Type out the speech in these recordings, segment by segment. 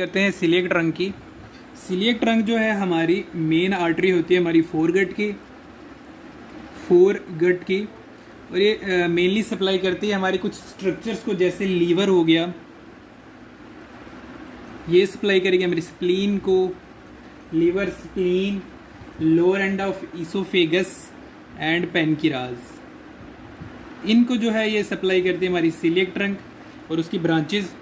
करते हैं coeliac trunk की। सिलियक ट्रंक जो है हमारी मेन आर्टरी होती है हमारी फोरगट की, और ये मेनली सप्लाई करती है हमारी कुछ स्ट्रक्चर्स को, जैसे लीवर हो गया, ये सप्लाई करेगी हमारी स्प्लीन को, liver, spleen, lower end of oesophagus and pancreas, इनको जो है ये सप्लाई करती है हमारी सिलियक ट्रंक और उसकी ब्रांचेस।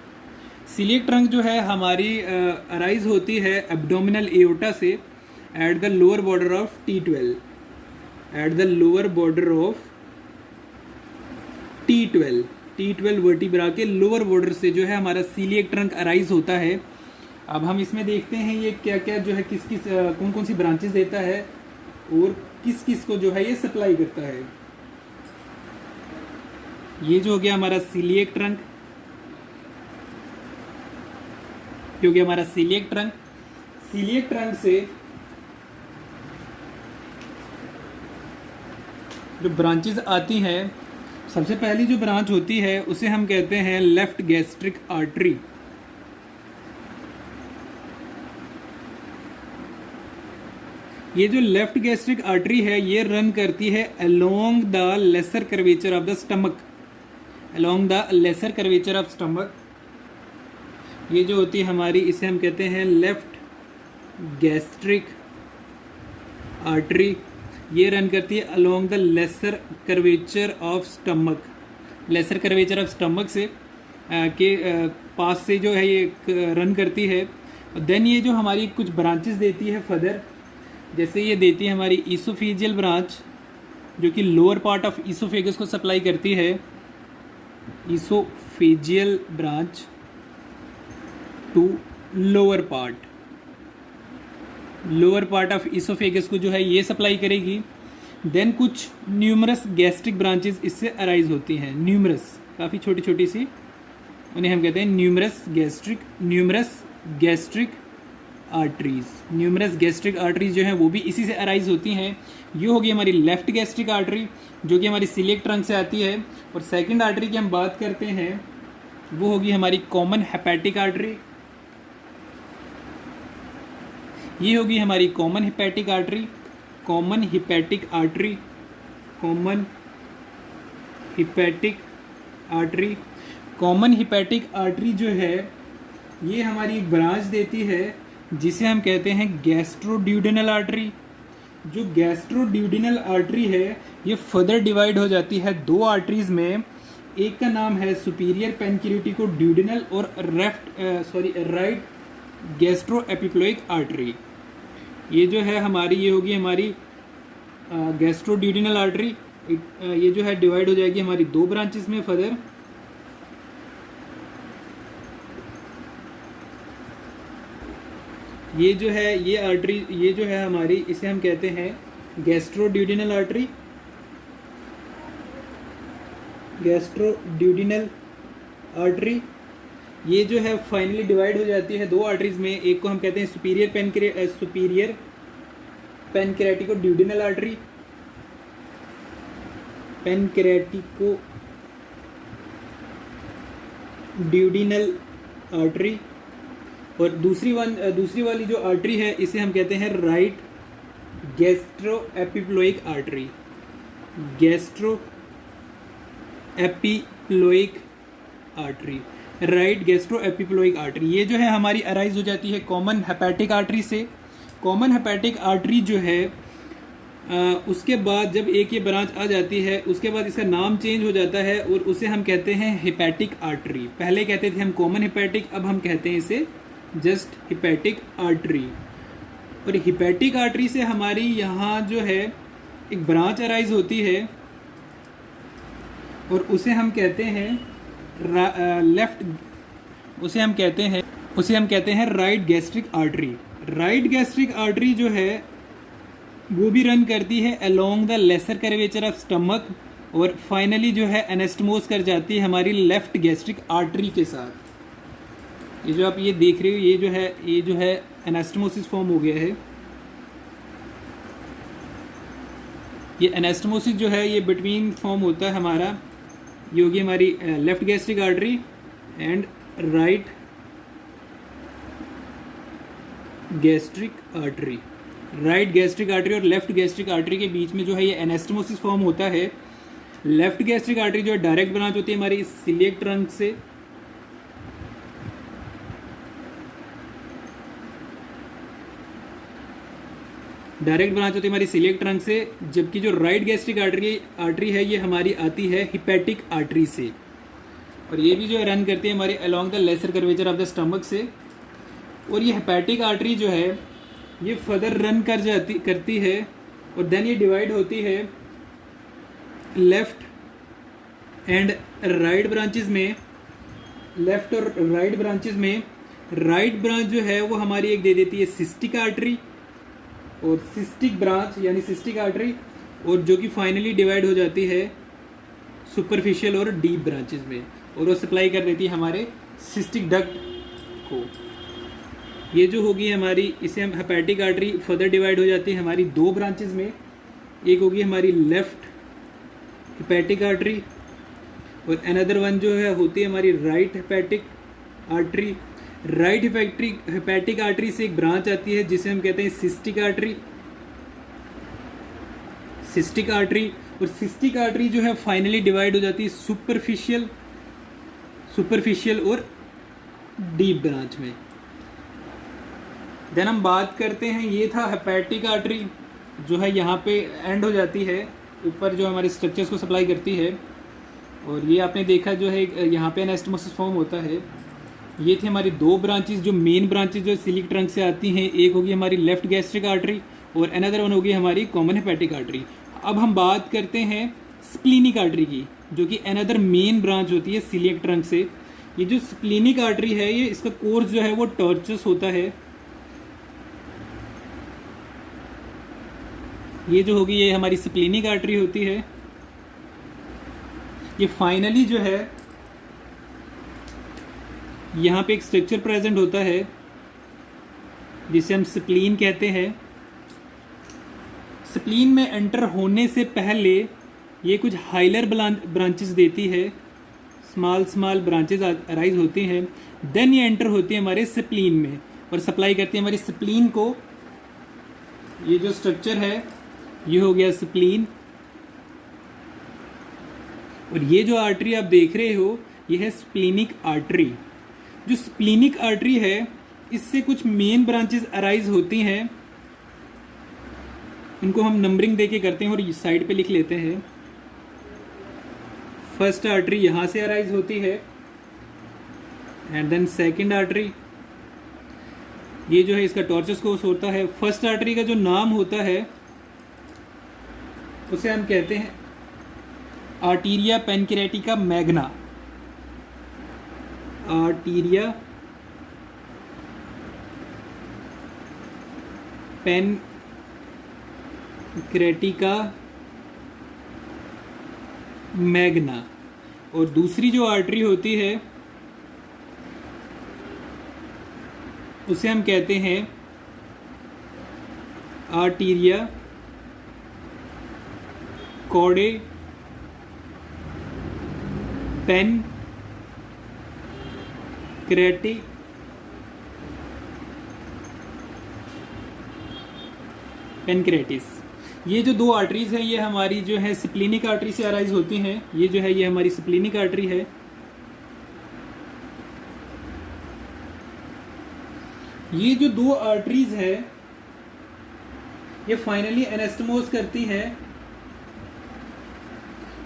सिलियक ट्रंक जो है हमारी अराइज होती है एब्डोमिनल एओर्टा से at the lower border of T12, at the lower border of T12 vertebra के लोअर बॉर्डर से जो है हमारा सिलियक ट्रंक अराइज होता है। अब हम इसमें देखते हैं ये क्या क्या जो है किस किस कौन कौन सी ब्रांचेस देता है और किस किस को जो है ये सप्लाई करता है। ये जो हो गया हमारा सिलियक ट्रंक, क्योंकि हमारा सिलियक ट्रंक से जो ब्रांचेस आती हैं, सबसे पहली जो ब्रांच होती है उसे हम कहते हैं लेफ्ट गैस्ट्रिक आर्टरी। ये जो लेफ्ट गैस्ट्रिक आर्टरी है ये रन करती है along the lesser curvature of the stomach, ये जो होती है हमारी, इसे हम कहते हैं लेफ्ट गैस्ट्रिक आर्टरी। ये रन करती है along the lesser curvature of stomach, से के पास से जो है ये रन करती है। देन ये जो हमारी कुछ ब्रांचेस देती है फर्दर, जैसे ये देती है हमारी ईसोफेजियल ब्रांच, जो कि लोअर पार्ट ऑफ ईसोफेगस को सप्लाई करती है, oesophageal branch to lower part of oesophagus को जो है ये सप्लाई करेगी। देन कुछ न्यूमरस गैस्ट्रिक ब्रांचेस इससे अराइज होती हैं, न्यूमरस, काफ़ी छोटी छोटी सी, उन्हें हम कहते हैं न्यूमरस गैस्ट्रिक आर्टरीज जो हैं वो भी इसी से अराइज होती हैं। ये होगी हमारी लेफ्ट गैस्ट्रिक आर्टरी, जो कि हमारी सिलियक ट्रंक से आती है। और सेकंड आर्टरी की हम बात करते हैं, वो होगी हमारी कॉमन हेपेटिक आर्टरी। ये होगी हमारी common hepatic artery. Common hepatic artery जो है ये हमारी एक ब्रांच देती है जिसे हम कहते हैं गैस्ट्रोड्यूडेनल आर्टरी। जो गैस्ट्रोड्यूडेनल आर्टरी है ये फर्दर डिवाइड हो जाती है दो आर्टरीज में। एक का नाम है सुपीरियर पेनक्रियाटिको ड्यूडेनल और राइट गैस्ट्रो एपिप्लोइक आर्टरी। ये जो है हमारी, ये होगी हमारी गैस्ट्रोड्यूडेनल आर्टरी। ये जो है डिवाइड हो जाएगी हमारी दो ब्रांचेस में फर्दर। ये जो है ये आर्टरी, ये जो है हमारी, इसे हम कहते हैं गैस्ट्रोड्यूडेनल आर्टरी। ये जो है फाइनली डिवाइड हो जाती है दो आर्टरीज में। एक को हम कहते हैं सुपीरियर पेनक्रियाटिको ड्यूडेनल आर्टरी, और दूसरी वाली जो आर्टरी है इसे हम कहते हैं राइट गैस्ट्रो एपिप्लोइक आर्टरी। ये जो है हमारी अराइज हो जाती है कॉमन हेपेटिक आर्टरी से। कॉमन हेपेटिक आर्टरी जो है उसके बाद जब एक ये ब्रांच आ जाती है, उसके बाद इसका नाम चेंज हो जाता है और उसे हम कहते हैं हेपेटिक आर्टरी। पहले कहते थे हम कॉमन हेपेटिक, अब हम कहते हैं इसे जस्ट हेपेटिक आर्टरी। और हेपेटिक आर्टरी से हमारी यहाँ जो है एक ब्रांच अराइज होती है और उसे हम कहते हैं right gastric artery. Right gastric artery जो है वो भी रन करती है along the lesser curvature of stomach और फाइनली जो है एनास्टमोस कर जाती है हमारी लेफ्ट गैस्ट्रिक आर्टरी के साथ। ये जो आप ये देख रहे हो, ये जो है एनास्टमोसिस फॉर्म हो गया है। ये एनास्टमोसिस जो है ये बिटवीन फॉर्म होता है हमारा, ये होगी हमारी left gastric artery and right gastric artery, right gastric artery और लेफ्ट गैस्ट्रिक आर्टरी के बीच में जो है ये एनास्टमोसिस फॉर्म होता है। लेफ्ट गैस्ट्रिक आर्टरी जो है डायरेक्ट ब्रांच होती है हमारी सिलियक ट्रंक से, डायरेक्ट ब्रांच होती है हमारी सिलियक ट्रंक से, जबकि जो राइट गैस्ट्रिक आर्टरी है ये हमारी आती है हिपैटिक आर्टरी से, और ये भी जो है रन करती है हमारे along the lesser curvature of the stomach से। और ये हिपैटिक आर्टरी जो है ये फर्दर रन करती है और देन ये डिवाइड होती है लेफ्ट एंड राइट ब्रांचेस में। लेफ्ट और राइट ब्रांचेस में राइट ब्रांच जो है वो हमारी एक दे देती है सिस्टिक आर्टरी और सिस्टिक ब्रांच यानी सिस्टिक आर्टरी, और जो कि फाइनली डिवाइड हो जाती है सुपरफिशियल और डीप ब्रांचेस में, और वो सप्लाई कर देती है हमारे सिस्टिक डक्ट को। ये जो होगी हमारी, इसे हम हेपेटिक आर्टरी फर्दर डिवाइड हो जाती है हमारी दो ब्रांचेस में, एक होगी हमारी लेफ्ट हेपेटिक आर्टरी और अनदर वन जो है होती है हमारी right hepatic artery. Right hepatic artery से एक ब्रांच आती है जिसे हम कहते हैं सिस्टिक आर्टरी, सिस्टिक आर्टरी, और सिस्टिक आर्टरी जो है फाइनली डिवाइड हो जाती है सुपरफिशियल और डीप ब्रांच में। देन हम बात करते हैं, ये था हेपेटिक आर्टरी जो है यहाँ पे एंड हो जाती है, ऊपर जो हमारे स्ट्रक्चर्स को सप्लाई करती है, और ये आपने देखा जो है यहाँ पे एनास्टमोसिस फॉर्म होता है। ये थी हमारी दो ब्रांचेस, जो मेन ब्रांचेस जो सिलिक ट्रंक से आती हैं, एक होगी हमारी लेफ्ट गैस्ट्रिक आर्टरी और अनदर वन होगी हमारी कॉमन हेपेटिक आर्टरी। अब हम बात करते हैं स्प्लीनिक आर्टरी की, जो कि अनदर मेन ब्रांच होती है सिलिक ट्रंक से। ये जो स्प्लीनिक आर्टरी है, ये इसका कोर्स जो है वो टॉर्चस होता है। ये जो होगी ये हमारी स्प्लीनिक आर्टरी होती है। ये फाइनली जो है यहाँ पे एक स्ट्रक्चर प्रेजेंट होता है जिसे हम स्प्लीन कहते हैं। स्प्लीन में एंटर होने से पहले ये कुछ हाइलर ब्रांचेस देती है, स्मॉल ब्रांचेस अराइज होती हैं। देन ये एंटर होती है हमारे स्प्लीन में और सप्लाई करती है हमारी स्प्लीन को। ये जो स्ट्रक्चर है ये हो गया स्प्लीन, और ये जो आर्टरी आप देख रहे हो ये है स्प्लीनिक आर्टरी। जो स्प्लीनिक आर्टरी है इससे कुछ मेन ब्रांचेस अराइज होती हैं, इनको हम नंबरिंग देके करते हैं और साइड पे लिख लेते हैं। फर्स्ट आर्टरी यहाँ से अराइज होती है एंड देन सेकंड आर्टरी, ये जो है इसका टॉर्चस कोर्स होता है। फर्स्ट आर्टरी का जो नाम होता है उसे हम कहते हैं आर्टीरिया पेनक्रेटिका मैग्ना, आर्टीरिया पेनक्रेटिका मैग्ना। और दूसरी जो आर्टरी होती है उसे हम कहते हैं आर्टीरिया कॉर्डे पेनक्रेटिस। ये जो दो आर्टरीज हैं ये हमारी जो है स्प्लीनिक आर्टरी से अराइज होती हैं। ये जो है ये हमारी स्प्लीनिक आर्टरी है। ये जो दो आर्टरीज है ये फाइनली एनास्टमोस करती हैं,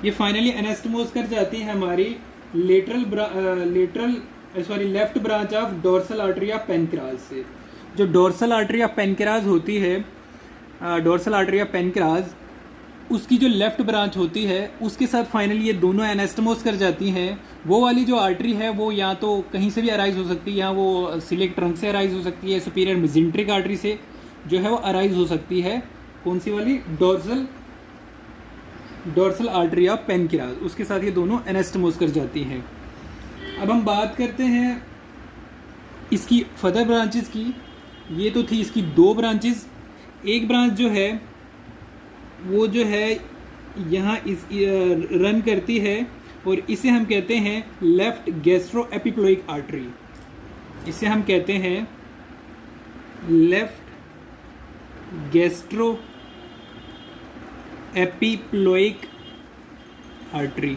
ये फाइनली एनास्टमोस कर जाती है हमारी left branch of dorsal artery of pancreas से। जो डोर्सल आर्टरी ऑफ पेनक्रास होती है, डोर्सल आर्टरी ऑफ पेनक्रास, उसकी जो लेफ्ट ब्रांच होती है उसके साथ फाइनली ये दोनों एनास्टमोस कर जाती हैं। वो वाली जो आर्टरी है वो या तो कहीं से भी अराइज हो सकती है, या वो सिलिक ट्रंक से अराइज हो सकती है, सुपीरियर मेजेंट्रिक आर्टरी से जो है वो अराइज हो सकती है। कौन सी वाली? डोर्सल आर्टरी ऑफ पेनक्रास, उसके साथ ये दोनों एनास्टमोस कर जाती हैं। अब हम बात करते हैं इसकी फर्दर ब्रांचेस की। ये तो थी इसकी दो ब्रांचेस। एक ब्रांच जो है वो जो है यहाँ इस रन करती है और इसे हम कहते हैं लेफ्ट गैस्ट्रो एपिप्लोइक आर्टरी। इसे हम कहते हैं लेफ्ट गैस्ट्रो एपिप्लोइक आर्टरी।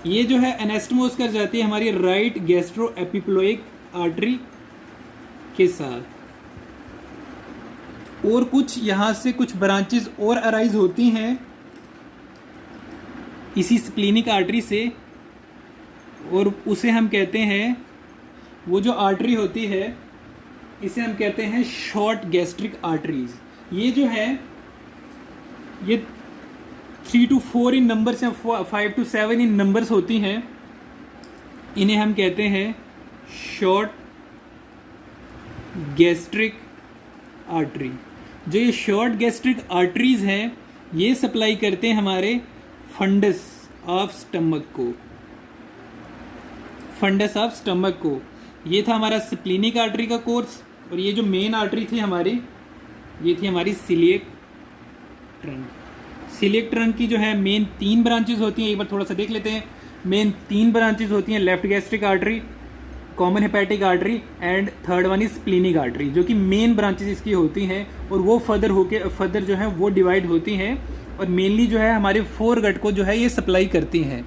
ये जो है एनास्टमोस कर जाती है हमारी राइट गैस्ट्रो एपिप्लोइक आर्टरी के साथ। और कुछ यहाँ से कुछ ब्रांचेस और अराइज होती हैं इसी स्प्लीनिक आर्टरी से, और उसे हम कहते हैं, वो जो आर्टरी होती है इसे हम कहते हैं शॉर्ट गैस्ट्रिक आर्टरीज। ये जो है ये 3 to 4 इन नंबर्स या 5 to 7 इन नंबर्स होती हैं। इन्हें हम कहते हैं शॉर्ट गैस्ट्रिक आर्टरी। जो ये शॉर्ट गैस्ट्रिक आर्टरीज हैं ये सप्लाई करते हैं हमारे फंडस ऑफ स्टमक को, फंडस ऑफ स्टमक को। ये था हमारा स्प्लीनिक आर्टरी का कोर्स। और ये जो मेन आर्टरी थी हमारी, ये थी हमारी सिलिएक ट्रंक। सिलिएक ट्रंक की जो है मेन 3 ब्रांचेस होती हैं, एक बार थोड़ा सा देख लेते हैं। मेन 3 ब्रांचेस होती हैं, left gastric artery, common hepatic artery and third one is splenic artery, जो कि मेन ब्रांचेस इसकी होती हैं। और वो फर्दर जो है वो डिवाइड होती हैं और मेनली जो है हमारे फोर गट को जो है ये सप्लाई करती हैं।